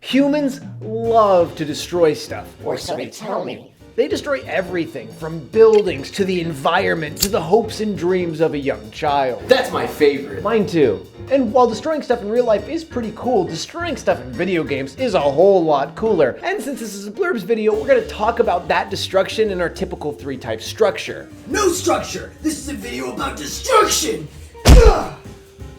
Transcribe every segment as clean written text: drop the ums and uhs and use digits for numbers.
Humans love to destroy stuff. Or so they tell me. They destroy everything from buildings to the environment to the hopes and dreams of a young child. That's my favorite. Mine too. And while destroying stuff in real life is pretty cool, destroying stuff in video games is a whole lot cooler. And since this is a Blurbs video, we're going to talk about that destruction in our typical 3-type structure. No structure! This is a video about destruction!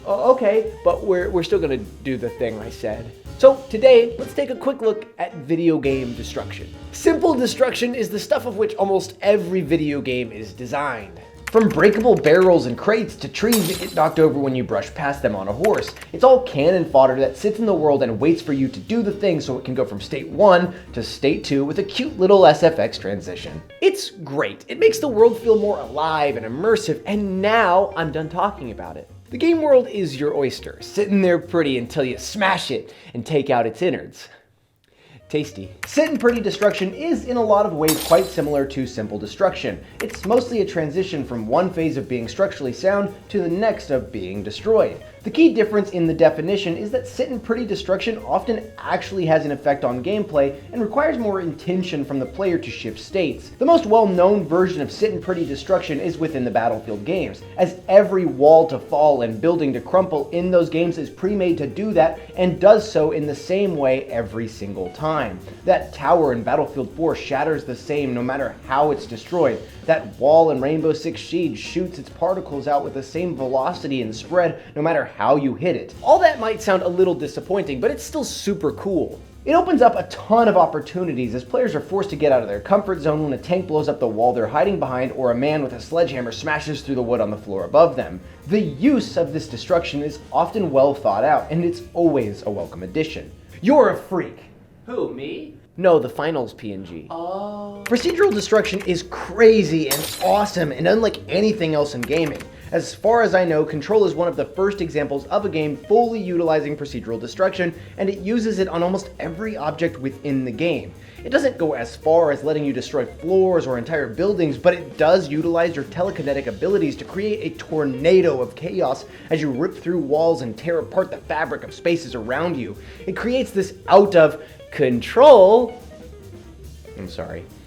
Okay, but we're still going to do the thing I said. So today, let's take a quick look at video game destruction. Simple destruction is the stuff of which almost every video game is designed. From breakable barrels and crates to trees that get knocked over when you brush past them on a horse. It's all cannon fodder that sits in the world and waits for you to do the thing so it can go from state 1 to state 2 with a cute little SFX transition. It's great. It makes the world feel more alive and immersive, and now I'm done talking about it. The game world is your oyster, sitting there pretty until you smash it and take out its innards. Tasty. Sitting pretty destruction is in a lot of ways quite similar to simple destruction. It's mostly a transition from one phase of being structurally sound to the next of being destroyed. The key difference in the definition is that sitting pretty destruction often actually has an effect on gameplay and requires more intention from the player to shift states. The most well-known version of sitting pretty destruction is within the Battlefield games, as every wall to fall and building to crumple in those games is pre-made to do that and does so in the same way every single time. That tower in Battlefield 4 shatters the same no matter how it's destroyed. That wall in Rainbow Six Siege shoots its particles out with the same velocity and spread no matter how you hit it. All that might sound a little disappointing, but it's still super cool. It opens up a ton of opportunities as players are forced to get out of their comfort zone when a tank blows up the wall they're hiding behind or a man with a sledgehammer smashes through the wood on the floor above them. The use of this destruction is often well thought out, and it's always a welcome addition. You're a freak. Who, me? No, the finals PNG. Oh. Procedural destruction is crazy and awesome and unlike anything else in gaming. As far as I know, Control is one of the first examples of a game fully utilizing procedural destruction, and it uses it on almost every object within the game. It doesn't go as far as letting you destroy floors or entire buildings, but it does utilize your telekinetic abilities to create a tornado of chaos as you rip through walls and tear apart the fabric of spaces around you. It creates this out of control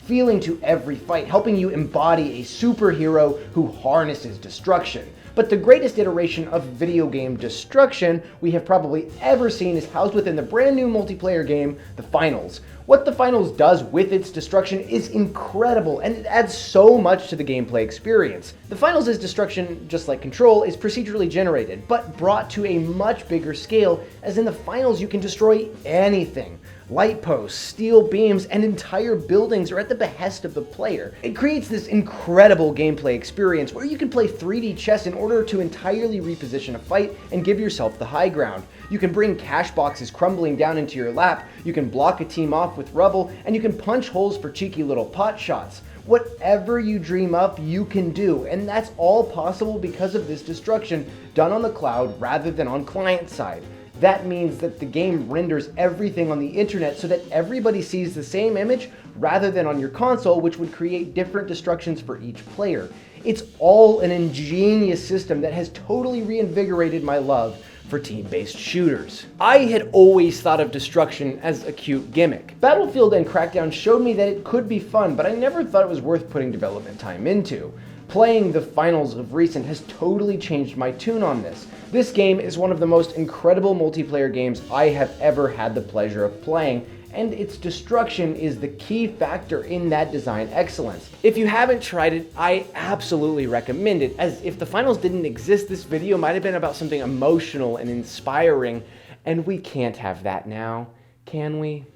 feeling to every fight, helping you embody a superhero who harnesses destruction. But the greatest iteration of video game destruction we have probably ever seen is housed within the brand new multiplayer game, The Finals. What The Finals does with its destruction is incredible, and it adds so much to the gameplay experience. The Finals' destruction, just like Control, is procedurally generated, but brought to a much bigger scale, as in The Finals you can destroy anything. Light posts, steel beams, and entire buildings are at the behest of the player. It creates this incredible gameplay experience where you can play 3D chess in order to entirely reposition a fight and give yourself the high ground. You can bring cash boxes crumbling down into your lap, you can block a team off with rubble, and you can punch holes for cheeky little pot shots. Whatever you dream up, you can do, and that's all possible because of this destruction done on the cloud rather than on client side. That means that the game renders everything on the internet so that everybody sees the same image rather than on your console, which would create different destructions for each player. It's all an ingenious system that has totally reinvigorated my love for team-based shooters. I had always thought of destruction as a cute gimmick. Battlefield and Crackdown showed me that it could be fun, but I never thought it was worth putting development time into. Playing The Finals of recent has totally changed my tune on this. This game is one of the most incredible multiplayer games I have ever had the pleasure of playing, and its destruction is the key factor in that design excellence. If you haven't tried it, I absolutely recommend it, as if The Finals didn't exist, this video might have been about something emotional and inspiring, and we can't have that now, can we?